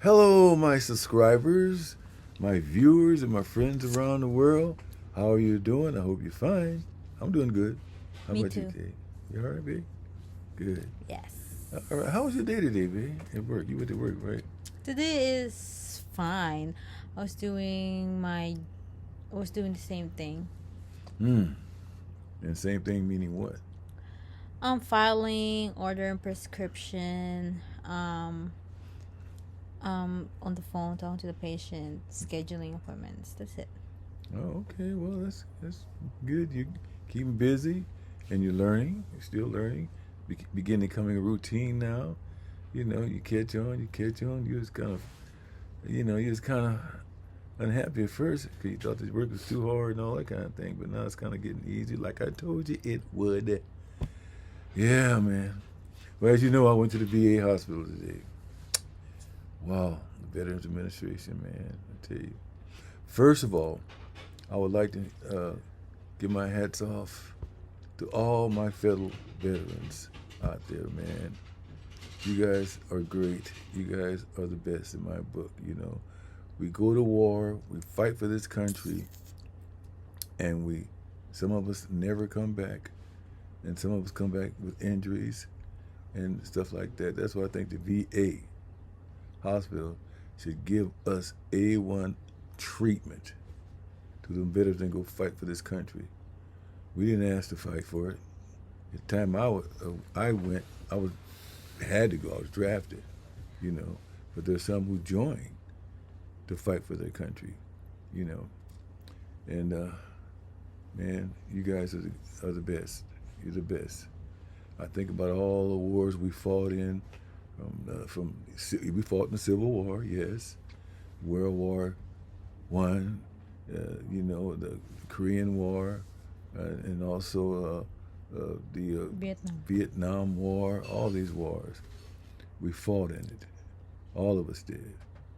Hello, my subscribers, my viewers, and my friends around the world. How are you doing? I hope you're fine. I'm doing good. How Me about you, too. Dave? You all right, babe? Good. Yes. All right. How was your day today, babe? At work? You went to work, right? Today is fine. I was doing my I was doing the same thing. Hmm. And same thing meaning what? I'm filing, ordering prescription, on the phone, talking to the patient, scheduling appointments. That's it. Oh, okay. Well, that's good. You keeping busy, and you're learning. You're still learning. Beginning becoming a routine now. You know, you catch on. You catch on. You just kind of, you just kind of unhappy at first because you thought the work was too hard and all that kind of thing. But now it's kind of getting easy, like I told you it would. Yeah, man. Well, as you know, I went to the VA hospital today. Wow, the Veterans Administration, man. I tell you. First of all, I would like to give my hats off to all my fellow veterans out there, man. You guys are great. You guys are the best in my book. We go to war, we fight for this country, and some of us never come back, and some of us come back with injuries and stuff like that. That's why I think the VA hospital should give us A1 treatment to them veterans and go fight for this country. We didn't ask to fight for it. At the time I went, I was had to go. I was drafted, you know. But there's some who joined to fight for their country, you know. And man, you guys are the best. You're the best. I think about all the wars we fought in. We fought in the Civil War, yes, World War I, the Korean War, and also the Vietnam. Vietnam War. All these wars, we fought in it. All of us did.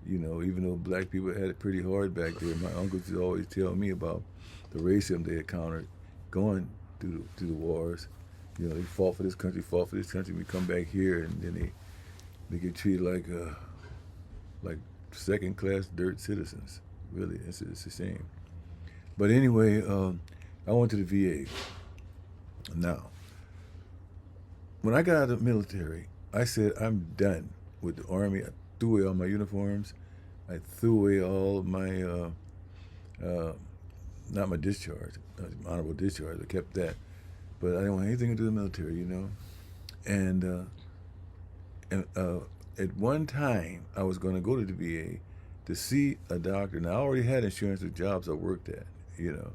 Even though black people had it pretty hard back there, my uncles would always tell me about the racism they encountered going through the wars. They fought for this country. We come back here, and then they get treated like second class dirt citizens. Really, it's a shame. But anyway, I went to the VA. Now, when I got out of the military, I said I'm done with the Army. I threw away all my uniforms. I threw away all of my not my discharge, honorable discharge. I kept that, but I didn't want anything to do with the military. And at one time, I was going to go to the VA to see a doctor. Now I already had insurance with jobs I worked at, and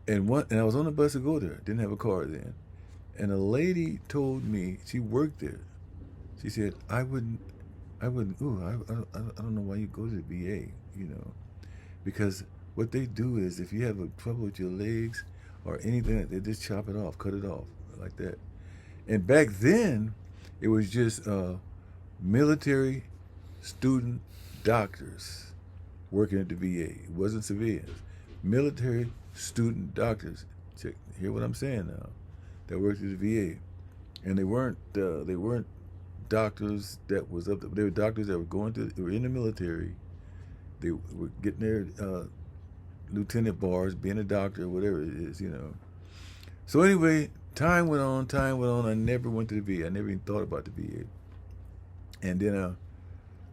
I was on the bus to go there. Didn't have a car then, and a lady told me she worked there. She said, I wouldn't. Ooh, I don't know why you go to the VA. Because what they do is if you have a trouble with your legs or anything, they just chop it off, cut it off like that. And back then, it was just military student doctors working at the VA. It wasn't civilians. Military student doctors. Hear what I'm saying now? That worked at the VA, and they weren't doctors that was up. They were doctors that were they were in the military. They were getting their lieutenant bars, being a doctor, whatever it is. So anyway, time went on. Time went on. I never went to the VA. I never even thought about the VA. And then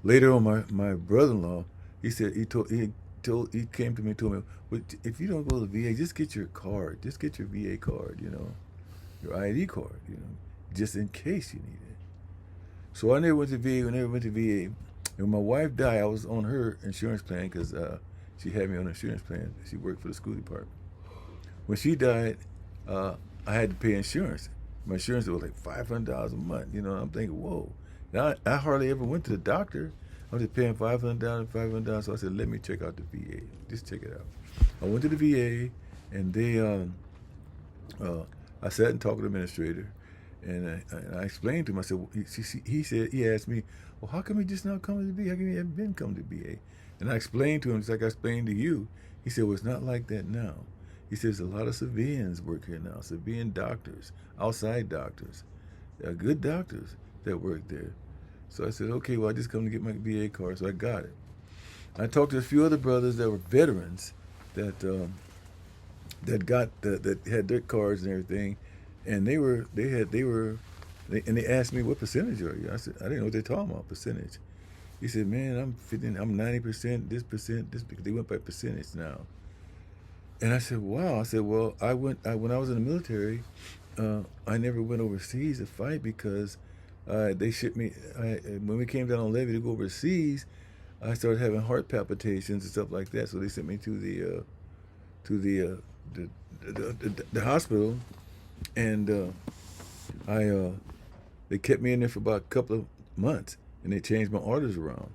later on, my brother-in-law, he said he came to me and told me, well, if you don't go to the VA, just get your card. Just get your VA card. Your ID card. Just in case you need it. So I never went to VA. I never went to VA. And when my wife died, I was on her insurance plan because she had me on an insurance plan. She worked for the school department. When she died, uh, I had to pay insurance. My insurance was like $500 a month. I'm thinking, whoa. Now I hardly ever went to the doctor. I was just paying $500. So I said, let me check out the VA. Just check it out. I went to the VA, and uh, I sat and talked to the administrator, and I explained to him. I said, he asked me, well, how come you just not come to the VA? How come you haven't been coming to the VA? And I explained to him, just like I explained to you. He said, well, it's not like that now. He says a lot of civilians work here now, civilian doctors, outside doctors. There are good doctors that work there. So I said, okay, well, I just come to get my VA card. So I got it. I talked to a few other brothers that were veterans that that had their cards and everything, and they asked me, what percentage are you? I said, I didn't know what they're talking about, percentage. He said, man, I'm 90%, this percent, this, because they went by percentage now. And I said, wow. I said, well, when I was in the military, I never went overseas to fight because they shipped me. When we came down on levee to go overseas, I started having heart palpitations and stuff like that. So they sent me to the hospital, and they kept me in there for about a couple of months, and they changed my orders around,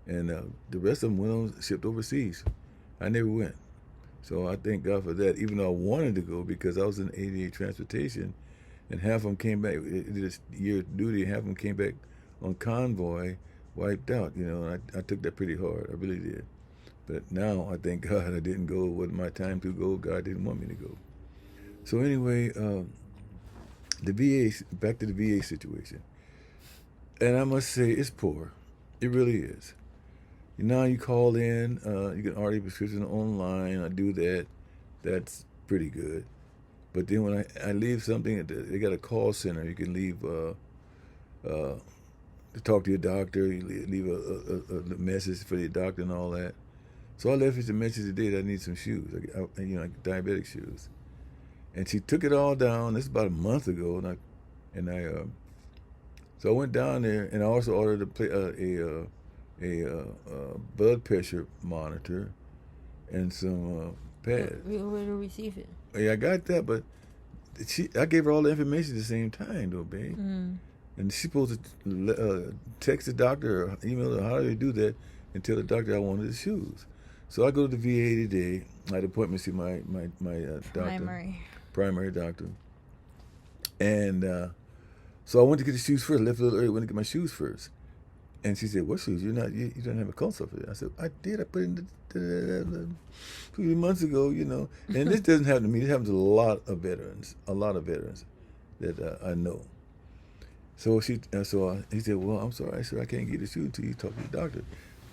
and the rest of them went on shipped overseas. I never went. So I thank God for that, even though I wanted to go because I was in 88 transportation, and half of them came back, did a year of duty, and half of them came back on convoy, wiped out, and I took that pretty hard. I really did. But now I thank God I didn't go. It wasn't my time to go. God didn't want me to go. So anyway, the VA, back to the VA situation. And I must say, it's poor. It really is. Now you call in, you can order your prescription online. I do that. That's pretty good. But then when I leave something, they got a call center. You can leave to talk to your doctor. You leave a message for your doctor and all that. So I left her a message today that I need some shoes, diabetic shoes. And she took it all down. This is about a month ago, so I went down there, and I also ordered a blood pressure monitor and some pads. Where to receive it? Yeah, I got that, but I gave her all the information at the same time, though, babe. Mm. And she's supposed to text the doctor or email her. How do they do that? And tell the doctor I wanted the shoes. So I go to the VA today. I had an appointment to see my doctor, primary doctor. And so I went to get the shoes first. I left a little early. Went to get my shoes first. And she said, "What shoes? You don't have a consult for that." I said, "I did. I put in a few months ago, And this doesn't happen to me. It happens to a lot of veterans that I know. So he said, "Well, I'm sorry, sir. I can't get the shoes until you talk to the doctor."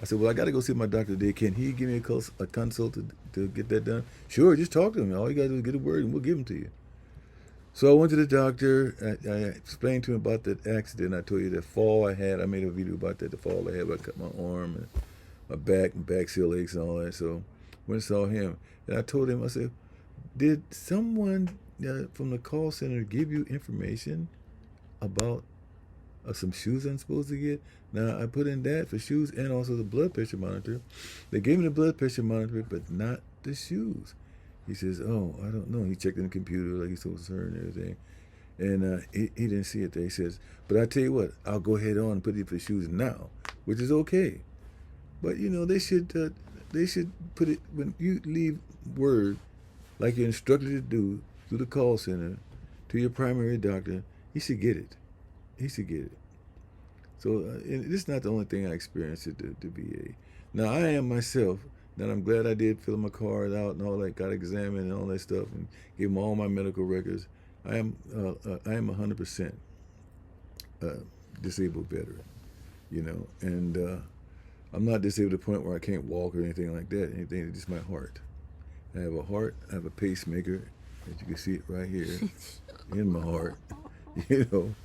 I said, "Well, I got to go see my doctor today. Can he give me a consult to get that done?" "Sure, just talk to him. All you got to do is get a word, and we'll give them to you." So I went to the doctor. I explained to him about that accident. I told you that fall I had. I made a video about that, the fall I had. I cut my arm and my back and back seal aches and all that. So went and saw him. And I told him, I said, "Did someone from the call center give you information about some shoes I'm supposed to get?" Now, I put in that for shoes and also the blood pressure monitor. They gave me the blood pressure monitor, but not the shoes. He says, "Oh, I don't know." He checked in the computer like he's supposed to and everything. And he didn't see it there. He says, "But I tell you what, I'll go ahead on and put it for shoes now," which is okay. But, they should put it, when you leave word, like you're instructed to do, through the call center, to your primary doctor, he should get it. He should get it. So and this is not the only thing I experienced at the VA. Now, I am myself, that I'm glad I did fill my card out and all that, got examined and all that stuff, and gave them all my medical records. I am 100% disabled veteran, and I'm not disabled to the point where I can't walk or anything like that. Anything, it's just my heart. I have a heart. I have a pacemaker, as you can see it right here in my heart, and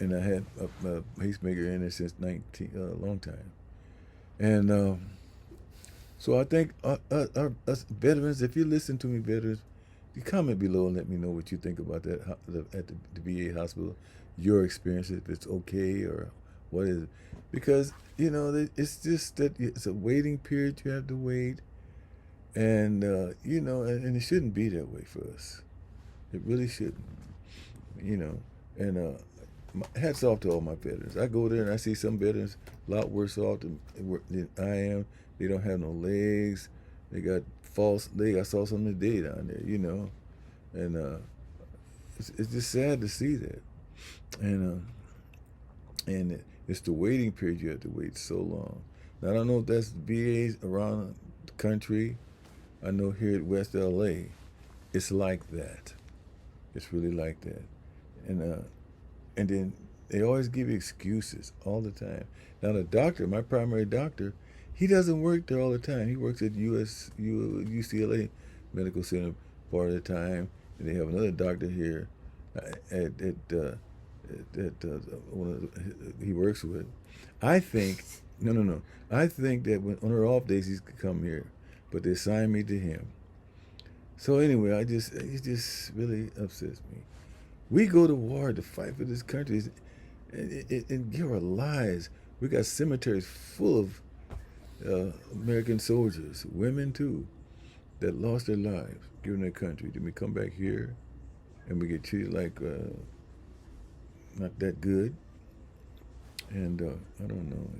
I had a pacemaker in it since long time, and. So I think us veterans, if you listen to me, veterans, you comment below and let me know what you think about that at the VA hospital, your experience, if it's okay or what is it. Because, it's just that it's a waiting period you have to wait. And, and it shouldn't be that way for us. It really shouldn't, And hats off to all my veterans. I go there and I see some veterans a lot worse off than I am. They don't have no legs. They got false legs. I saw some today down there, and it's just sad to see that. And it's the waiting period. You have to wait so long. Now, I don't know if that's VAs around the country. I know here at West LA, it's like that. It's really like that. And then They always give you excuses all the time. Now the doctor, my primary doctor, he doesn't work there all the time. He works at UCLA Medical Center part of the time, and they have another doctor here he works with. I think no. I think that when on her off days he could come here, but they assigned me to him. So anyway, it just really upsets me. We go to war to fight for this country and give our lives. We got cemeteries full of American soldiers, women too, that lost their lives giving their country. Then we come back here and we get treated like not that good. And I don't know.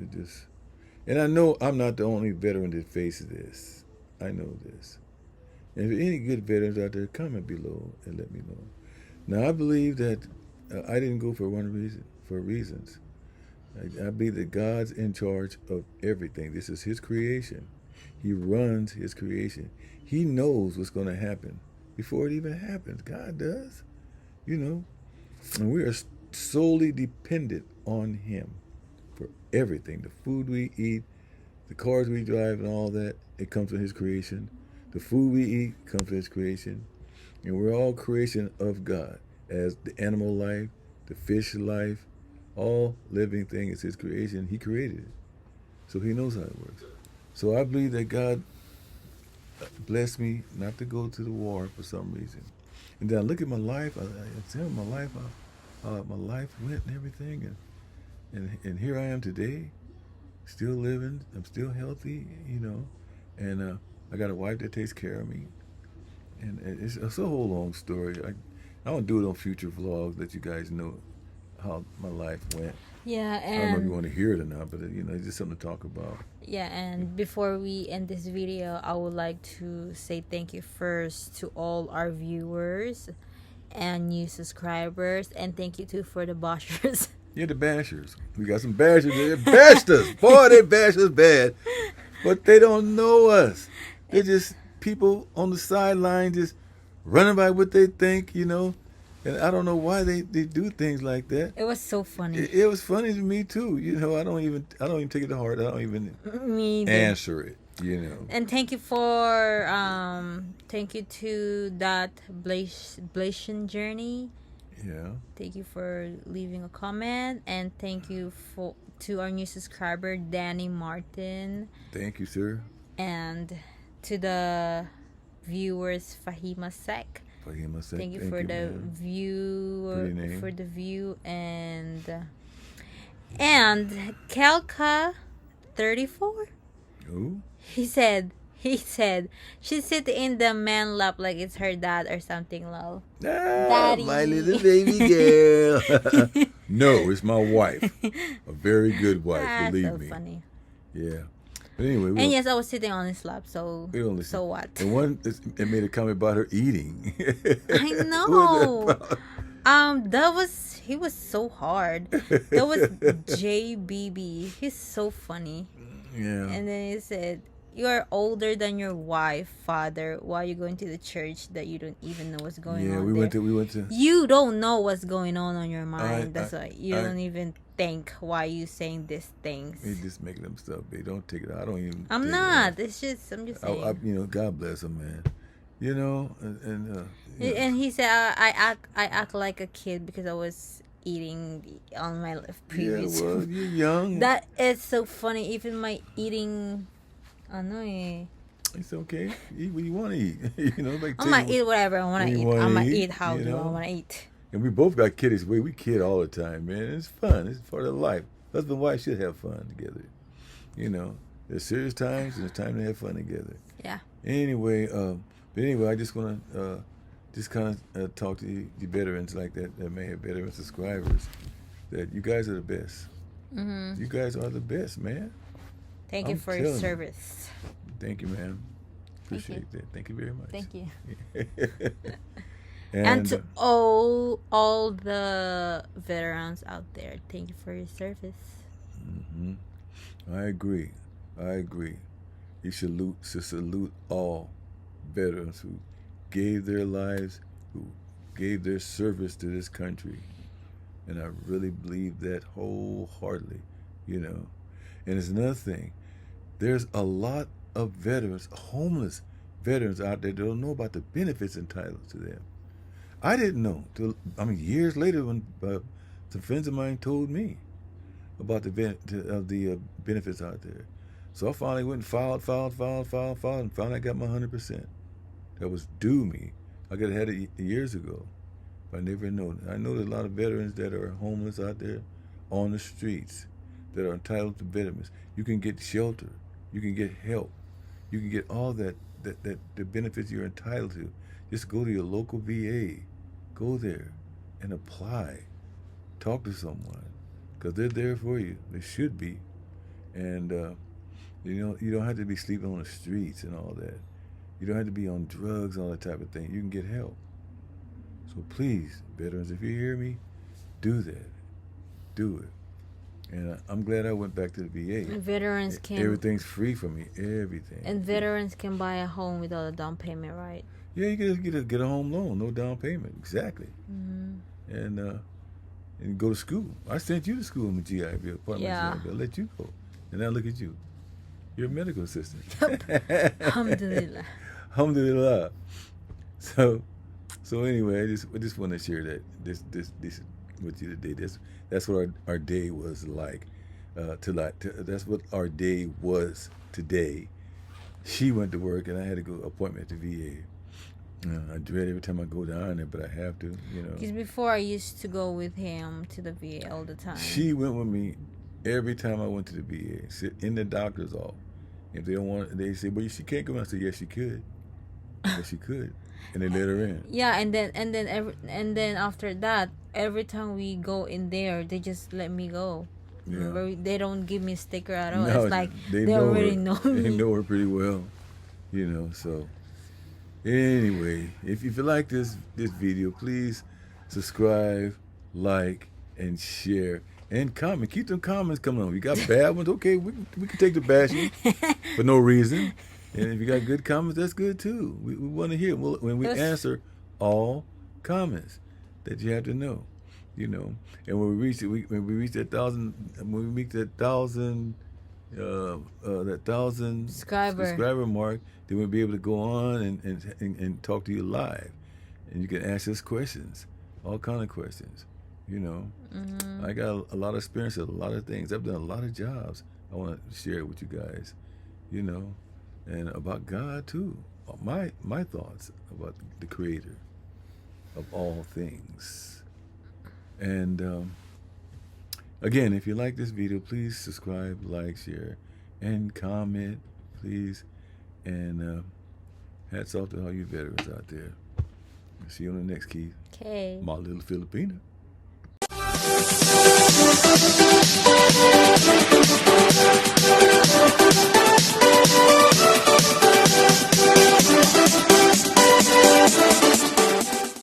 And I know I'm not the only veteran that faces this. I know this. And if any good veterans out there, comment below and let me know. Now I believe that I didn't go for one reason. For reasons, I believe that God's in charge of everything. This is His creation. He runs His creation. He knows what's going to happen before it even happens. God does, and we are solely dependent on Him for everything. The food we eat, the cars we drive, and all that, it comes from His creation. The food we eat comes from His creation. And we're all creation of God, as the animal life, the fish life, all living thing is His creation. He created it. So He knows how it works. So I believe that God blessed me not to go to the war for some reason. And then I look at my life, I tell my life, how my life went and everything. And here I am today, still living. I'm still healthy, and I got a wife that takes care of me. And it's a whole long story. I don't do it on future vlogs, let you guys know how my life went. Yeah, I don't know if you want to hear it or not, but it's just something to talk about. Yeah, and before we end this video, I would like to say thank you first to all our viewers and new subscribers, and thank you too for the bashers. Yeah, the bashers. We got some bashers. They bashed us. Boy, they bashed us bad. But they don't know us. They're just people on the sideline just running by what they think, And I don't know why they do things like that. It was so funny. It was funny to me too. I don't even take it to heart. I don't even answer it. And thank you to that Blasian Journey. Yeah. Thank you for leaving a comment, and thank you to our new subscriber Danny Martin. Thank you, sir. And to the viewers Fahima Sek. Thank you for the view and Kelka 34. Who? He said she's sitting in the man lap like it's her dad or something, lol. Daddy. My little baby girl. No, it's my wife. A very good wife, believe me. Funny. Yeah. But anyway, and yes, I was sitting on his lap, so what? And one, it made a comment about her eating. I know. He was so hard. That was JBB. He's so funny. Yeah. And then he said, "You are older than your wife, father. Why are you going to the church that you don't even know what's going on?" Yeah, we went to. You don't know what's going on your mind. That's why you don't even think why you saying these things. He's just making them stuff big. Don't take it out. I don't even. I'm not. I'm just saying. God bless him, man. And he said, I act like a kid because I was eating on my previous. Yeah, well, you're young. That is so funny. Even my eating, It's okay. Eat what you want to eat. I'm gonna eat whatever I want to eat. I'm gonna eat how do I want to eat. And we both got kiddies. We kid all the time, man. It's fun. It's part of life. Husband and wife should have fun together. There's serious times and there's time to have fun together. Yeah. Anyway, I just want to kind of talk to you veterans like that may have veteran subscribers. That you guys are the best. Mm-hmm. You guys are the best, man. Thank you for your service. Thank you, man. Appreciate that. Thank you very much. Thank you. And to all the veterans out there, thank you for your service. Mm-hmm. I agree. You should salute all veterans who gave their lives, who gave their service to this country. And I really believe that wholeheartedly, you know. And it's another thing. There's a lot of veterans, homeless veterans out there that don't know about the benefits entitled to them. I didn't know till, years later when some friends of mine told me about the benefits out there. So I finally went and filed, and finally I got my 100%. That was due me. I could have had it years ago, but I never known it. I know there's a lot of veterans that are homeless out there on the streets that are entitled to benefits. You can get shelter. You can get help. You can get all that the benefits you're entitled to. Just go to your local VA. Go there and apply. Talk to someone because they're there for you. They should be. And, you don't have to be sleeping on the streets and all that. You don't have to be on drugs and all that type of thing. You can get help. So please, veterans, if you hear me, do that. Do it. And I'm glad I went back to the VA. And veterans can... Everything's free for me. Everything. And veterans can buy a home without a down payment, right? Yeah, you can get a home loan, no down payment. Exactly. Mm-hmm. And go to school. I sent you to school in the GI Bill, part of Yeah. my GI Bill. I let you go. And now look at you. You're a medical assistant. Alhamdulillah. Alhamdulillah. So anyway, I just want to share that this with you today. That's what our day was like. That's what our day was today. She went to work and I had to go appointment at the VA. I dread every time I go down there, but I have to, Because before I used to go with him to the VA all the time. She went with me every time I went to the VA. Sit in the doctor's office. If they don't want, they say, "Well, she can't go." I said, "Yes, she could. Yes, she could," and they let her in. Yeah, and then after that, every time we go in there, they just let me go. Yeah. Remember, they don't give me a sticker at all. No, It's like they know already her. know me. They know her pretty well, So anyway, if you like this video, please subscribe, like, and share. And comment. Keep them comments coming on. If you got bad ones, okay, we can take the bashing for no reason. And if you got good comments, that's good too. We want to hear when we answer all comments that you have to know, And when we reach it, when we reach that 1,000, when we meet that 1,000 subscriber mark, then we'll be able to go on and talk to you live, and you can ask us questions, all kind of questions. Mm-hmm. I got a lot of experience with a lot of things. I've done a lot of jobs. I want to share it with you guys, and about God too. My thoughts about the Creator of all things. And again, if you like this video, please subscribe, like, share, and comment, please. And hats off to all you veterans out there. See you on the next, Keith. Okay. My little Filipina.